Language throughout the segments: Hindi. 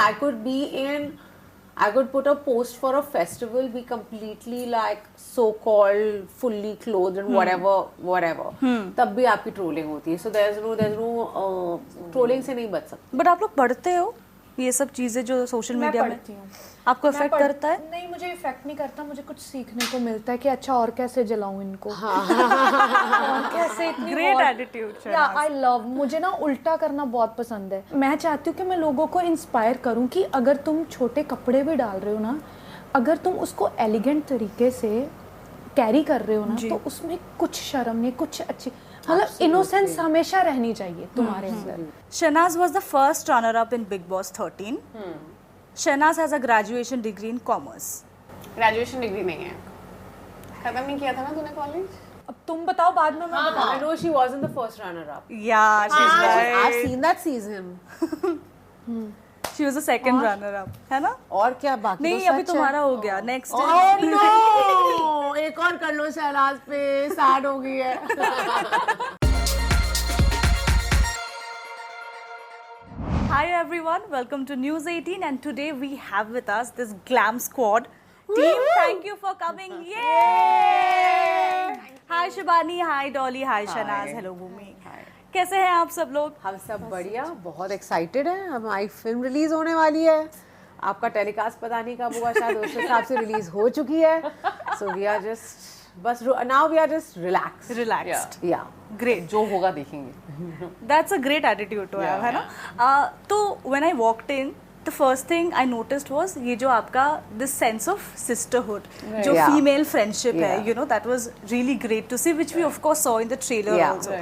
I could put a post for a festival, be completely like so-called fully clothed and whatever. तब भी आपकी trolling होती है. So there's no trolling से नहीं बच सकते. But आप लोग पढ़ते हो ये सब चीजें जो सोशल मीडिया में? आपको इफेक्ट करता है? नहीं, मुझे इफेक्ट नहीं करता. मुझे कुछ सीखने को मिलता है कि अच्छा और कैसे जलाऊं इनको. और कैसे इतनी ग्रेट एटीट्यूड. या आई लव, मुझे ना उल्टा करना बहुत पसंद है. मैं चाहती हूँ कि मैं लोगों को इंस्पायर करूँ कि अगर तुम छोटे कपड़े भी डाल रहे हो ना, अगर तुम उसको एलिगेंट तरीके से कैरी कर रहे हो ना, तो उसमें कुछ शर्म नहीं, कुछ अच्छी, मतलब इनोसेंस हमेशा रहनी चाहिए तुम्हारे अंदर. Shehnaaz was the first runner-up in Big Boss 13. Shehnaaz has a graduation degree in commerce. Graduation degree नहीं है, खत्म नहीं किया था ना तूने कॉलेज. अब तुम बताओ, बाद में मैं बताऊं. I know she wasn't the first runner-up. Yeah, she's right. I've seen that season. She was the second runner-up, है ना? और क्या बाकी? नहीं, अभी तुम्हारा हो गया. Next. Oh no! एक और कर लो शहनाज पे, sad हो गई है. Hi everyone, welcome to News 18 and today we have with us this glam squad. Team, thank you for coming. Yay! Hi Shibani, hi Dolly, hi Shehnaaz, hello Bhumi. कैसे हैं आप सब लोग? हम सब बढ़िया, बहुत एक्साइटेड हैं. हमारी फिल्म रिलीज होने वाली है. आपका टेलीकास्ट पता नहीं कब होगा, शायद उस हिसाब से रिलीज हो चुकी है. So we are just now we are just relaxed. Yeah. Great. जो होगा देखेंगे. That's a great attitude to have, है ना? तो when I walked in, the first thing I noticed was ये जो आपका this sense of sisterhood, जो female friendship है, you know, that was really great to see, which we of course saw in the trailer also.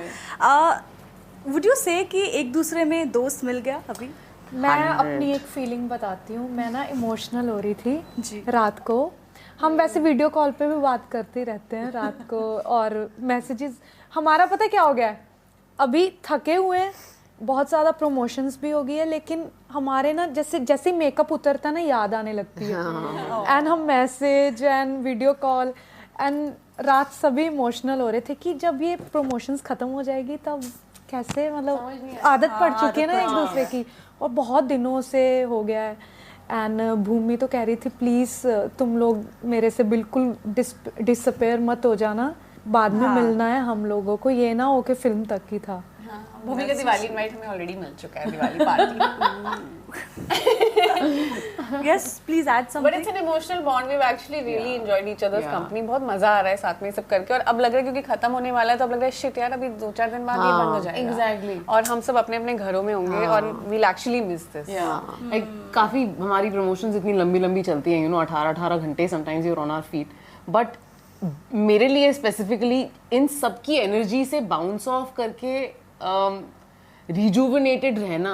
Would you say कि एक दूसरे में दोस्त मिल गया अभी? मैं अपनी एक फीलिंग बताती हूँ. मैं ना इमोशनल हो रही थी रात को. हम वैसे वीडियो कॉल पे भी बात करते रहते हैं रात को, और मैसेजेस. हमारा पता क्या हो गया है, अभी थके हुए हैं, बहुत ज़्यादा प्रमोशंस भी हो गई है, लेकिन हमारे ना जैसे मेकअप उतरता है ना, याद आने लगती है. एंड हम message and video call and रात सभी इमोशनल हो रहे थे कि जब ये प्रमोशंस ख़त्म हो जाएगी तब कैसे, मतलब आदत पड़ चुकी है ना एक दूसरे की, और बहुत दिनों से हो गया है. एंड भूमि तो कह रही थी प्लीज़ तुम लोग मेरे से बिल्कुल डिसअपेयर मत हो जाना, बाद में मिलना है हम लोगों को, ये ना हो कि फिल्म तक ही था. भूमि का दिवाली इनवाइट हमें ऑलरेडी मिल चुका है, Diwali party. Yes, please add something. But it's an emotional bond. We've actually really enjoyed each other's company. बहुत मजा आ रहा है साथ में सब करके, और अब लग रहा है क्योंकि खत्म होने वाला है तो अब लग रहा है शिट यार, अभी 2-4 दिन बाद ये बंद हो जाएगा. Exactly. और हम सब अपने अपने घरों में होंगे और we'll actually miss this. Like काफी हमारी प्रमोशंस इतनी लंबी चलती हैं, you know, 18 घंटे sometimes you're on our feet. But मेरे लिए स्पेसिफिकली इन सब की एनर्जी से बाउंस ऑफ करके रिजुविनेटेड रहना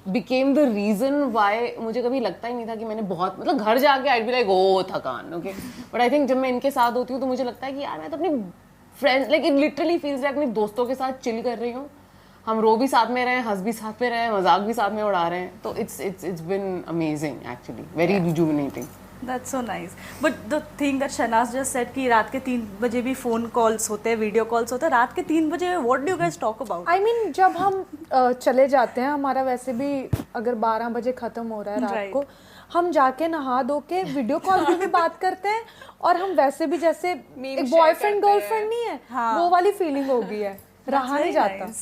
बिकेम द रीजन व्हाई मुझे कभी लगता ही नहीं था कि मैंने बहुत, मतलब घर जाके आई बी लाइक ओ थकान, ओके, बट आई थिंक जब मैं इनके साथ होती हूँ तो मुझे लगता है कि यार मैं तो अपनी friends, like it literally feels like अपने दोस्तों के साथ चिल कर रही हूँ. हम रो भी साथ में रहे, हंस भी साथ में रहे, मजाक भी साथ में उड़ा रहे हैं, तो it's been amazing actually, very rejuvenating. That's so nice. But the thing that Shehnaaz just said कि रात के 3 बजे भी फोन कॉल्स होते हैं, वीडियो कॉल्स होते हैं, रात के 3 बजे what do you guys talk about? I mean जब हम चले जाते हैं, हमारा वैसे भी अगर 12 बजे खत्म हो रहा है रात को, हम जाके नहा धो के वीडियो कॉल पे भी बात करते हैं, और हम वैसे भी जैसे एक बॉयफ्रेंड गर्लफ्रेंड नहीं है, वो वाली फीलिंग हो गई है, रहा नहीं जाता.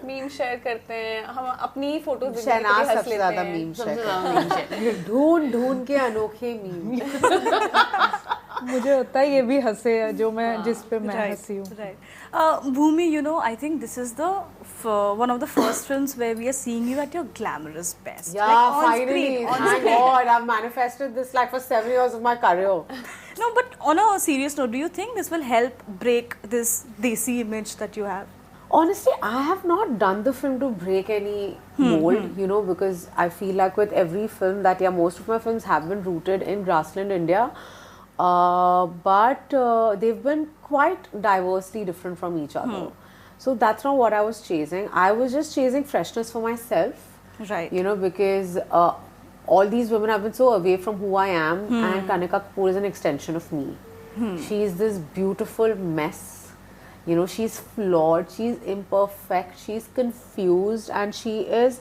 मीम शेयर करते हैं, हम अपनी फोटोज शहनाज सबसे ज्यादा मीम शेयर ढूंढ के अनोखे मीम. मुझे होता है ये भी हंसे है जो मैं जिस पे मैं हंसी हूँ. Bhumi, you know, I think this is the one of the first films where we are seeing you at your glamorous best. Yeah, like finally. Thank God, I've manifested this like for 7 years of my career. No, but on a serious note, do you think this will help break this desi image that you have? Honestly, I have not done the film to break any mold, you know, because I feel like with every film that, most of my films have been rooted in grassland India, but they've been quite diversely different from each other. So that's not what I was chasing. I was just chasing freshness for myself, right? You know, because all these women have been so away from who I am, and Kanika Kapoor is an extension of me. She is this beautiful mess. You know, she's flawed, she's imperfect, she's confused, and she is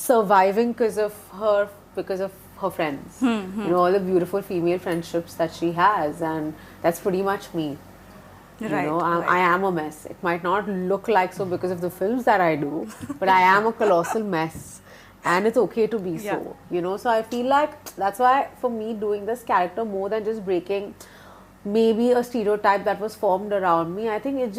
surviving because of her friends. You know, all the beautiful female friendships that she has, and that's pretty much me. You know, I am a mess. It might not look like so because of the films that I do, but I am a colossal mess, and it's okay to be so. You know, so I feel like that's why for me doing this character, more than just breaking maybe a stereotype that was formed around me, I think it's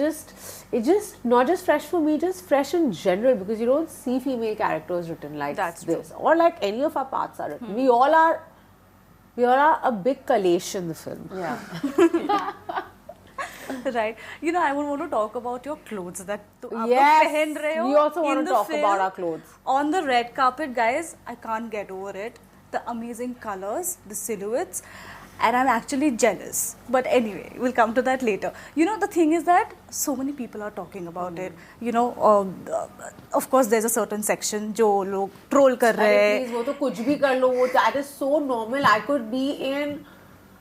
just not just fresh for me, just fresh in general, because you don't see female characters written like this or like any of our parts are written. We all are a big kalesh in the film. Yeah. Right. You know, I would want to talk about your clothes that Yes, we also want to talk about our clothes. On the red carpet, guys, I can't get over it. The amazing colors, the silhouettes, and I'm actually jealous. But anyway, we'll come to that later. You know, the thing is that so many people are talking about it. You know, of course, there's a certain section जो लोग troll कर रहे हैं. Please, वो तो कुछ भी कर लो, वो that is so normal.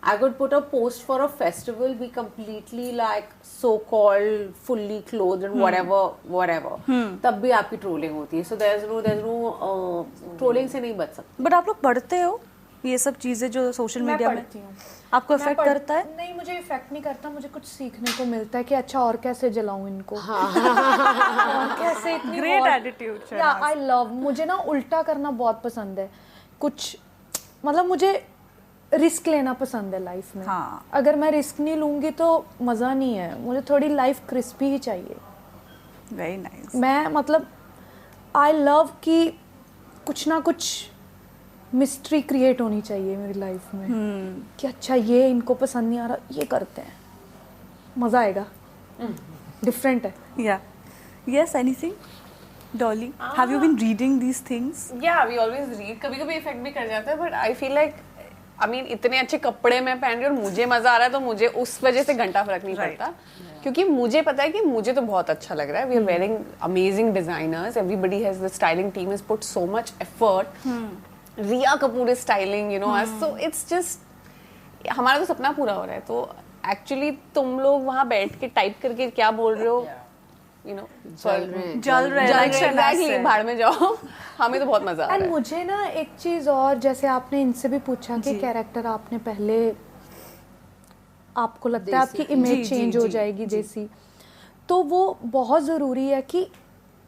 I could put a post for a festival, be completely like so-called fully clothed and whatever. तब भी आपकी trolling होती है. So there's no trolling से नहीं बच सकते. But आप लोग पढ़ते हो ये सब चीजें जो सोशल मीडिया में? आपको इफेक्ट करता है? नहीं, मुझे इफेक्ट नहीं करता. मुझे कुछ सीखने को मिलता है कि अच्छा और कैसे जलाऊं इनको. और कैसे इतनी ग्रेट एटीट्यूड. या आई लव, मुझे ना उल्टा करना बहुत पसंद है. कुछ मतलब मुझे रिस्क लेना पसंद है लाइफ में. अगर मैं रिस्क नहीं लूंगी तो मजा नहीं है. मुझे थोड़ी लाइफ क्रिस्पी ही चाहिए. Very nice. मैं मतलब आई लव कि कुछ ना कुछ मिस्ट्री क्रिएट होनी चाहिए मेरी लाइफ में. कि अच्छा ये इनको पसंद नहीं आ रहा, ये करते हैं, मजा आएगा. डिफरेंट है. या yes, anything? Dolly, have you been reading these things? Yeah, we always read. कभी-कभी इफेक्ट भी कर जाता है, but I feel like इतने अच्छे कपड़े मैं पहन रही हूँ और मुझे मजा आ रहा है, तो मुझे उस वजह से घंटा फर्क नहीं पड़ता. क्योंकि मुझे पता है कि मुझे तो बहुत अच्छा लग रहा है. We are wearing amazing designers. Everybody has, the styling team has put so much effort. Riya Kapoor is styling, you know us. So it's just हमारा तो सपना पूरा हो रहा है. तो एक्चुअली तुम लोग वहाँ बैठ के टाइप करके क्या बोल रहे हो, you know, जल रहे भाड़ में जाओ. हमें तो बहुत मजा आ रहा है. मुझे ना एक चीज और, जैसे आपने इनसे भी पूछा कि कैरेक्टर आपने पहले, आपको लगता है आपकी इमेज चेंज हो जाएगी देसी, तो वो बहुत ज़रूरी है कि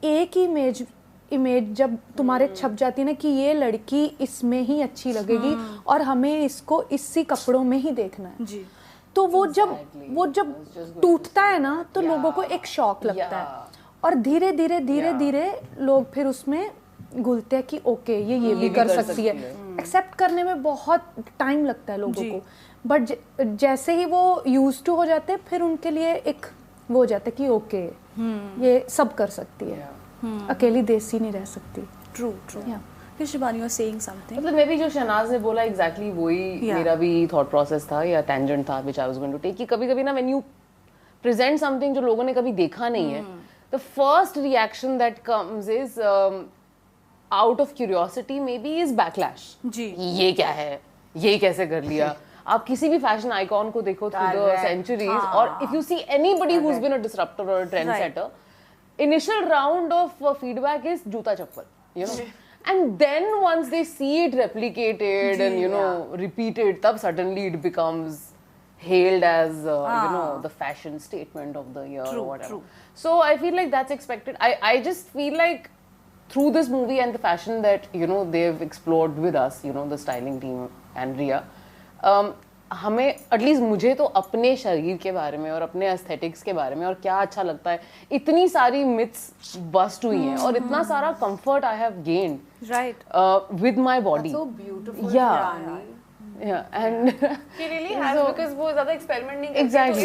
एक इमेज जब तुम्हारे छप जाती है ना कि ये लड़की इसमें ही अच्छी लगेगी और हमें इसको इसी कपड़ों में ही देखना है जी, तो वो जब टूटता है ना तो लोगों को एक शॉक लगता है और धीरे धीरे लोग फिर उसमें घुलते हैं कि ओके ये भी कर सकती है. एक्सेप्ट करने में बहुत टाइम लगता है लोगों को, बट जैसे ही वो यूज्ड टू हो जाते हैं फिर उनके लिए एक वो हो जाता है कि ओके ये सब कर सकती है, अकेली देसी नहीं रह सकती. True. Shibani, you are saying something. मतलब मे बी जो शहनाज ने बोला एग्जैक्टली वही मेरा भी थॉट प्रोसेस था या टेंजेंट था which I was going to take, कि कभी-कभी ना व्हेन यू प्रेजेंट समथिंग जो लोगों ने कभी देखा नहीं है, the first reaction that comes is out of curiosity, maybe is backlash. जी, ये क्या है, ये कैसे कर लिया. आप किसी भी फैशन आइकॉन को देखो थ्रू द सेंचुरीज, और if you see anybody who has been a disruptor or a trend setter, initial round of feedback is juta chappal, you know, and then once they see it replicated and you know repeated, tab suddenly it becomes hailed as you know the fashion statement of the year or whatever. So I feel like that's expected. I just feel like through this movie and the fashion that you know they've explored with us, you know, the styling team and Riya, हमें एटलीस्ट मुझे तो अपने शरीर के बारे में और अपने एस्थेटिक्स के बारे में और क्या अच्छा लगता है, इतनी सारी मिथ्स बस्ट हुई हैं और इतना सारा comfort I have gained with my body. So beautiful. Yeah, and he really has, because वो ज़्यादा एक्सपेरिमेंट नहीं करती. Exactly.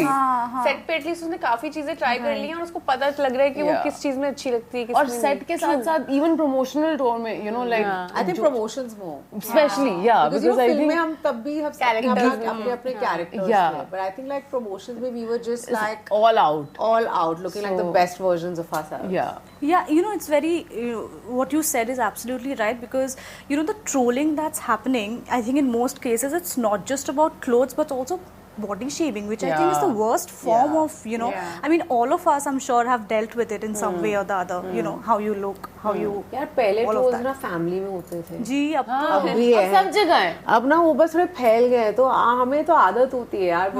सेट पे एटलीस्ट उसने काफी चीजें ट्राई कर ली हैं और उसको पता लग रहा है कि वो किस चीज में अच्छी लगती है, और सेट के साथ साथ इवन प्रमोशनल टूर में you know like I think promotions more, especially because I think हम तब भी हम अपने characters थे, but I think like promotions में we were just like all out looking like the best versions of ourselves. Yeah, you know, it's very what you said is absolutely right, because you know the trolling that's happening, I think in most cases it's not just about clothes but also body shaming, which I think is the worst form of, you know, I mean, all of us, I'm sure, have dealt with it in some way or the other. You know, how you look, how you. यार पहले ट्रोल्स ना फैमिली में होते थे जी, अब भी है, सब जगह है। अब ना वो बस थोड़े फैल गए तो हमें तो आदत होती है यार,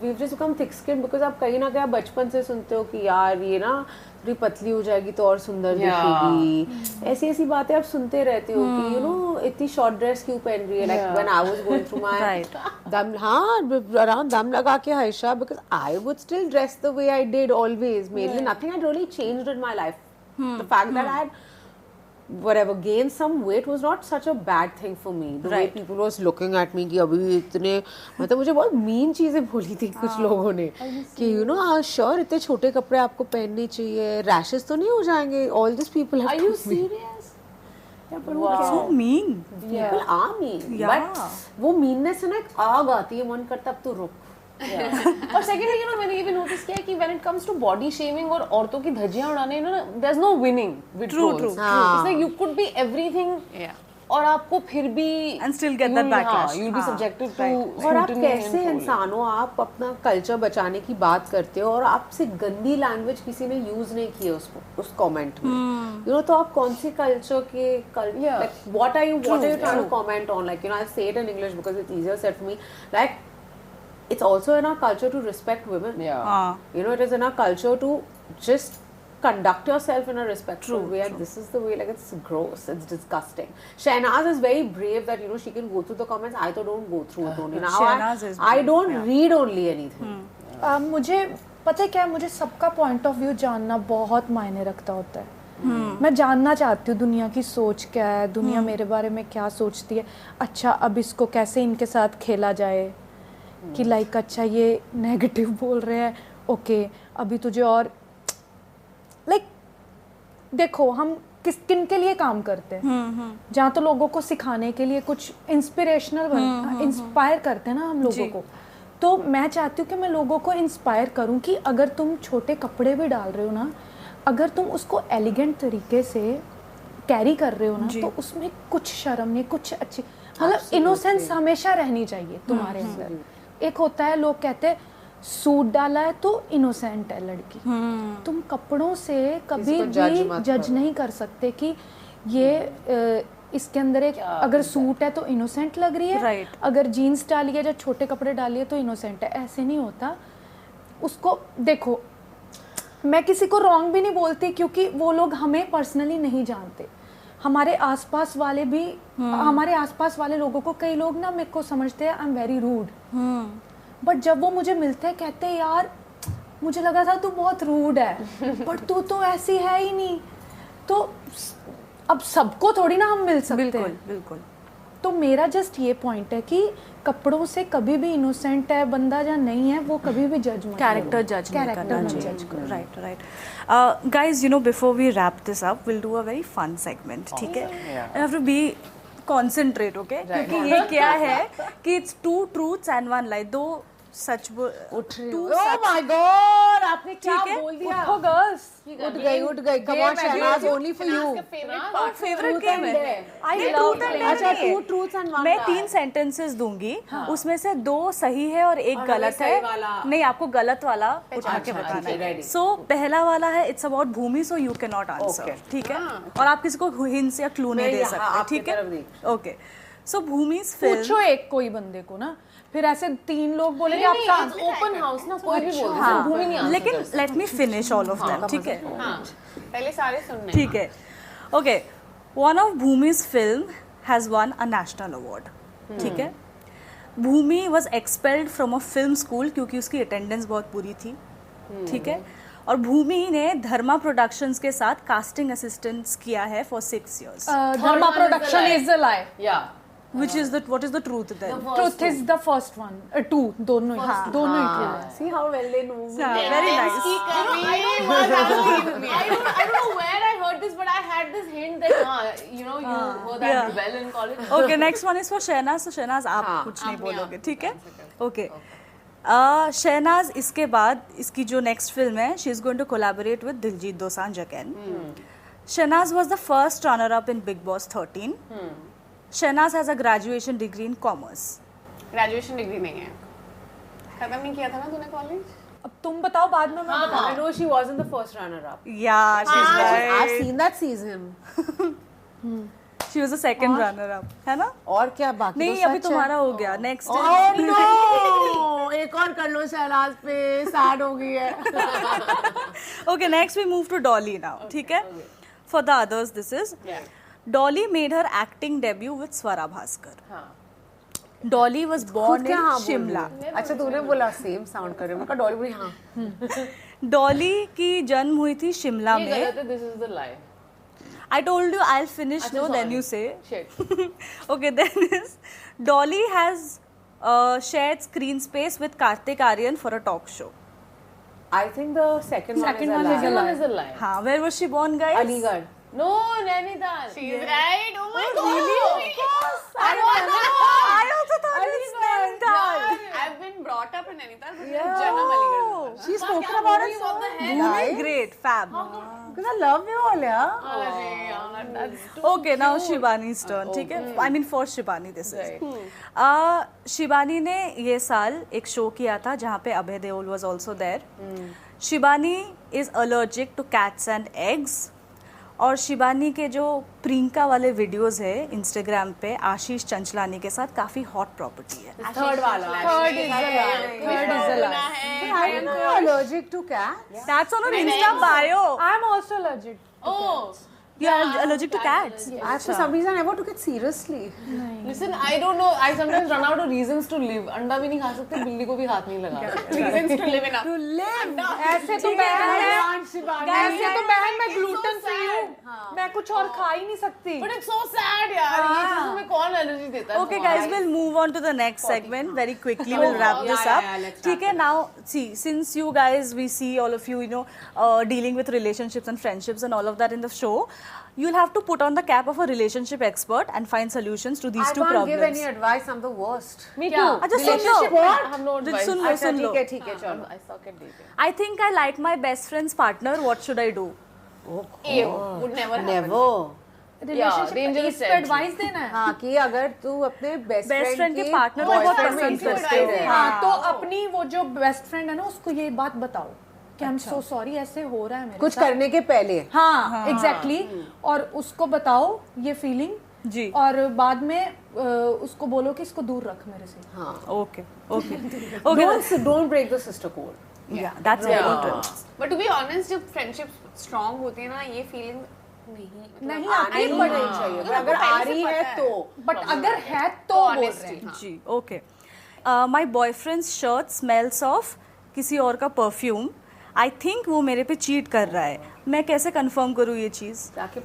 we've just become thick skinned because आप कहीं ना कहीं बचपन से सुनते हो कि यार ये ना थोड़ी पतली हो जाएगी तो और सुंदर दिखेगी, ऐसी ऐसी बातें आप सुनते रहते हो कि यू नो इतनी शॉर्ट ड्रेस क्यों पहन रही है, like when I was going through my दम, अराउंड दम लगा के हमेशा, because I would still dress the way I did always, mainly nothing had really changed in my life, the fact that I whatever gain some weight was not such a bad thing for me, the way people was looking at me कि अभी इतने, मतलब मुझे बहुत mean चीजें बोली थी कुछ लोगों ने कि you know sure इतने छोटे कपड़े आपको पहनने चाहिए, rashes तो नहीं हो जाएंगे, all these people have, are you serious? so mean, people are mean, but वो meanness से ना एक आग आती है, मन करता अब तो रुक। और सेकेंडली यू नो मैंने ये भी नोटिस किया कि when it comes to body shaming और औरतों की धज्जियां उड़ाने, you know there is no winning with trolls, it's like you could be everything और आपको फिर भी and still get that backlash, you will be subjected to, और आप कैसे इंसान हो, आप अपना कल्चर बचाने की बात करते हो और आपसे गंदी लैंग्वेज किसी ने यूज नहीं की उस कमेंट में, यू नो, तो आप कौन सी कल्चर के what are you trying to comment on, like you know I say it in English because it's easier said for me, like it's also in our culture to respect women. You know, it is in our culture to just conduct yourself in a respectful way, and this is the way, like, it's gross, it's disgusting. Shehnaaz is very brave that, you know, she can go through the comments. I don't go through it only. Now I don't read only anything. मुझे पता है क्या, मुझे सबका पॉइंट ऑफ व्यू जानना बहुत मायने रखता होता है। मैं जानना चाहती हूँ दुनिया की सोच क्या है, दुनिया मेरे बारे में क्या सोचती है, अच्छा अब इसको कैसे इनके साथ खेला जाए कि लाइक अच्छा ये नेगेटिव बोल रहे हैं, ओके अभी तुझे और लाइक देखो हम किन के लिए काम करते हैं, जहाँ तो लोगों को सिखाने के लिए कुछ इंस्पिरेशनल इंस्पायर करते हैं ना हम लोगों को, तो मैं चाहती हूँ कि मैं लोगों को इंस्पायर करूँ कि अगर तुम छोटे कपड़े भी डाल रहे हो ना, अगर तुम उसको एलिगेंट तरीके से कैरी कर रहे हो ना, तो उसमें कुछ शर्म नहीं, कुछ अच्छी, मतलब इनोसेंस हमेशा रहनी चाहिए तुम्हारे अंदर। एक होता है लोग कहते हैं सूट डाला है तो इनोसेंट है लड़की, तुम कपड़ों से कभी भी जज नहीं कर सकते कि ये इसके अंदर एक अगर सूट है तो इनोसेंट लग रही है, अगर जीन्स डाली है या छोटे कपड़े डाली है तो इनोसेंट है, ऐसे नहीं होता। उसको देखो, मैं किसी को रॉन्ग भी नहीं बोलती क्योंकि वो लोग हमें पर्सनली नहीं जानते, हमारे आसपास वाले भी हमारे आसपास वाले लोगों को, कई लोग ना मेरे को समझते हैं I am very rude, but जब वो मुझे मिलते हैं कहते हैं यार मुझे लगा था तू बहुत रूड है बट तू तो ऐसी है ही नहीं, तो अब सबको थोड़ी ना हम मिल सकते हैं। बिल्कुल। तो मेरा जस्ट ये पॉइंट है कि कपड़ों से कभी भी इनोसेंट है बंदा या नहीं है वो कभी भी जज मत, कैरेक्टर जज करो। Right guys, you know before we wrap this up will do a very fun segment, ठीक है? I have to be concentrate, okay? क्योंकि ये क्या है कि इट्स 2 ट्रूथ्स एंड 1 lie, 2 सच ओह माय गॉड, आपने क्या बोल दिया? उठो गर्ल्स, उठ गई come on Shehnaaz, only for you, favourite game है। I love that. अच्छा 2 ट्रूथ्स एंड 1 मैं 3 सेंटेंसेस दूंगी, उसमें से 2 सही है और 1 गलत है। नहीं, आपको गलत वाला उठा के बताना है। सो पहला वाला है it's about Bhumi, so you can not answer, ठीक है? और आप किसी को हिंट्स या क्लू नहीं दे सकते, ठीक है? ओके, सो भूमि's फिल्म, पूछो एक कोई बंदे को ना, फिर ऐसे 3 लोग बोलेंगे आपका ओपन हाउस ना, कोई भी बोल सकता है, भूमि नहीं आंसर, लेकिन let me finish all of them, ठीक है? पहले सारे सुनने, ठीक है? Okay, one of Bhumi's film has won a national award, ठीक है? Bhumi was expelled from a film school क्योंकि उसकी अटेंडेंस बहुत बुरी थी, ठीक है? और भूमि ने धर्मा प्रोडक्शंस के साथ कास्टिंग असिस्टेंस किया है for 6 years. Dharma production is a lie, या Which is what is the truth then? Truth is the first one. 2 दोनों ही true है. See how well they know. Very nice. I don't know where I heard this, but I had this hint that you know you were that rebel in college. Okay, next one is for Shehnaaz. So Shehnaaz आप कुछ नहीं बोलोगे, ठीक है? Okay. Shehnaaz इसके बाद इसकी जो next film है, she is going to collaborate with Diljit Dosanjh again. Shehnaaz was the first runner-up in Big Boss 13. Shehnaaz has a graduation degree in commerce. Graduation degree नहीं है, खत्म नहीं किया था ना तूने कॉलेज? अब तुम बताओ, बाद में मैं बताऊं। I know she wasn't the first runner-up. Yeah, she's right. I've seen that season. She was the second runner-up, है ना? और क्या बाकी? नहीं, अभी तुम्हारा हो गया. Next. Oh no! एक और कर लो शहनाज पे, sad हो गई है. Okay, next we move to Dolly now. ठीक है? For the others, this is Dolly made her acting debut with Swara Bhaskar. Dolly was born in Shimla. अच्छा तूने बोला सेम साउंड कर रहे हो, मैं कहा डॉली बोली हाँ. डॉली की जन्म हुई थी शिमला में. This is the lie. I told you I'll finish. No, then you say. Shit. Okay, then is Dolly has shared screen space with Kartik Aaryan for a talk show. I think the second one is a lie. Second one is a lie. हाँ, where was she born, guys? Aligarh. No, Nainital. She's right. Oh my god. Really? Oh my god. I also thought it's Nainital. I've been brought up in Nainital, but मेरा जन्म अलीगढ़ में हुआ. She's spoken about it so Bhumi, great, fab. because I love you all, yeah. अरे यार, that's too Okay, now Shibani's turn. ठीक है? I mean for Shibani this is. Shibani ने ये साल एक शो किया था जहाँ पे Abhay Deol was also there. Shibani is allergic to cats and eggs. और शिबानी के जो प्रियंका वाले वीडियोस है इंस्टाग्राम पे आशीष चंचलानी के साथ काफी हॉट प्रॉपर्टी है. Third वाला. Third is a lie. Third is a lie. I am not allergic to cats. That's on her Insta bio. I'm also allergic. Oh, You are allergic to cats. I for some reason I never took it seriously. listen, I don't know. I sometimes run out of reasons to live. अंडा भी नहीं खा सकते, बिल्ली को भी हाथ नहीं लगा सकते. Reasons to live in a. To live. ऐसे तो बहन है, ऐसे तो बहन मैं ग्लूटेन फ्री हूँ, मैं कुछ और खा ही नहीं सकती. But it's so sad यार. ये चीज़ों में कौन एलर्जी देता है? Okay, guys, we'll move on to the next segment very quickly. We'll wrap this up. ठीक है, now see, since you guys, we see all of you, you know, dealing with relationships and friendships and all of that in the show. You'll have to put on the cap of a relationship expert and find solutions to these two problems. I can't give any advice. I'm the worst. Me too. अच्छा सुन लो. I have no advice. सुन लो. ठीक है चलो. I suck at dating. I think I like my best friend's partner. What should I do? Would never happen. Never. Relationship पे एडवाइस देना है. हाँ कि अगर तू अपने बेस्ट फ्रेंड के पार्टनर को बहुत पसंद करते है. हाँ तो अपनी वो जो बेस्ट फ्रेंड है ना उसको ये बात बताओ कि आई एम सो सॉरी ऐसे हो रहा है मेरे कुछ साथ. करने के पहले. हाँ एग्जैक्टली. और उसको बताओ ये फीलिंग जी. और बाद में उसको बोलो कि इसको दूर रख मेरे से. हाँ. Okay. Okay. Don't break the sister code. Yeah, that's important. But to be honest, जब friendship strong होती है ना, ये feeling नहीं आती बट नहीं चाहिए. पर अगर आ रही है तो. बट अगर है तो बोल रहे हैं. जी. Okay. My boyfriend's shirt smells of किसी और का perfume. I think वो मेरे पे cheat कर रहा है. मैं कैसे कंफर्म करूँ ये चीज?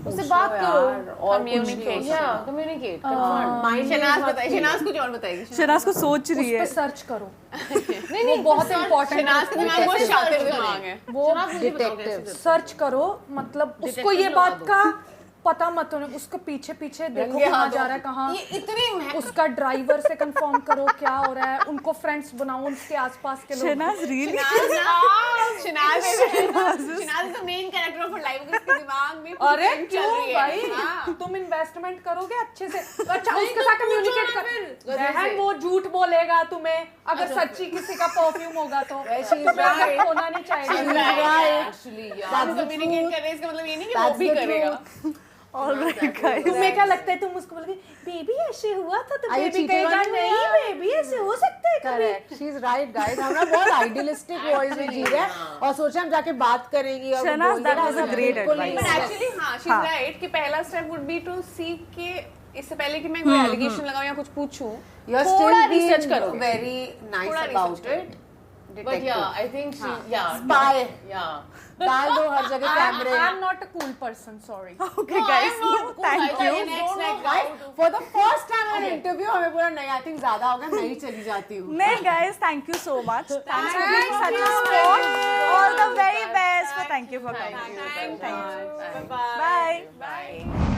उससे बात करो और Communicate. Communicate. शहनाज बताइए. शहनाज कुछ और बताएगी. शहनाज को सोच रही है. उस पे सर्च करो. नहीं बहुत इम्पोर्टेंट. शहनाज का दिमाग बहुत शातिर दिमाग है. वो डिटेक्टिव सर्च करो, मतलब उसको ये बात का पता मत होने, उसको पीछे पीछे देखो कहाँ जा रहा है, कहाँ. ये इतनी उसका ड्राइवर से कंफर्म करो क्या हो रहा है, उनको फ्रेंड्स बनाओ उसके आसपास के लोग. Shehnaz really Shehnaz is the main character of her life. उसके दिमाग में अरे चल रही है. भाई तुम इन्वेस्टमेंट करोगे अच्छे से. अच्छा उसके साथ कम्युनिकेट कर. बहन वो झूठ बोलेगा तुम्हें अगर सच्ची किसी का परफ्यूम होगा तो. तुम्हें होना नहीं चाहिए. कम्युनिकेट कर रहे हैं, इसका मतलब ये नहीं कि वो भी करेगा. Alright guys. तुम्हें क्या लगता है तुम उसको बोलोगे बेबी ऐसे हुआ था तो बेबी कहेगा नहीं बेबी ऐसे हो सकता है कभी. Correct. She is right guys. हम ना बहुत आइडियलिस्टिक वॉइस में जी रहे हैं और सोचा हम जाके बात करेंगी. और Shehnaaz, that was a great advice. But actually हाँ, she's right कि पहला step would be to see कि इससे पहले कि मैं कोई एलिगेशन लगाऊं या कुछ पूछूं, थोड़ा रिसर्च करो. Very nice about it. But yeah, I think she, Spy. Yeah. डाल दो हर जगह कैमरे. I am not a cool person, sorry. Okay guys, thank you. For the first time on interview हमें बोला नहीं, I think ज्यादा होगा, नहीं चली जाती हूँ. नहीं guys, thank you so much. Thanks for being such a support. All the very best. Thank you for coming. Thank you. Bye. Bye.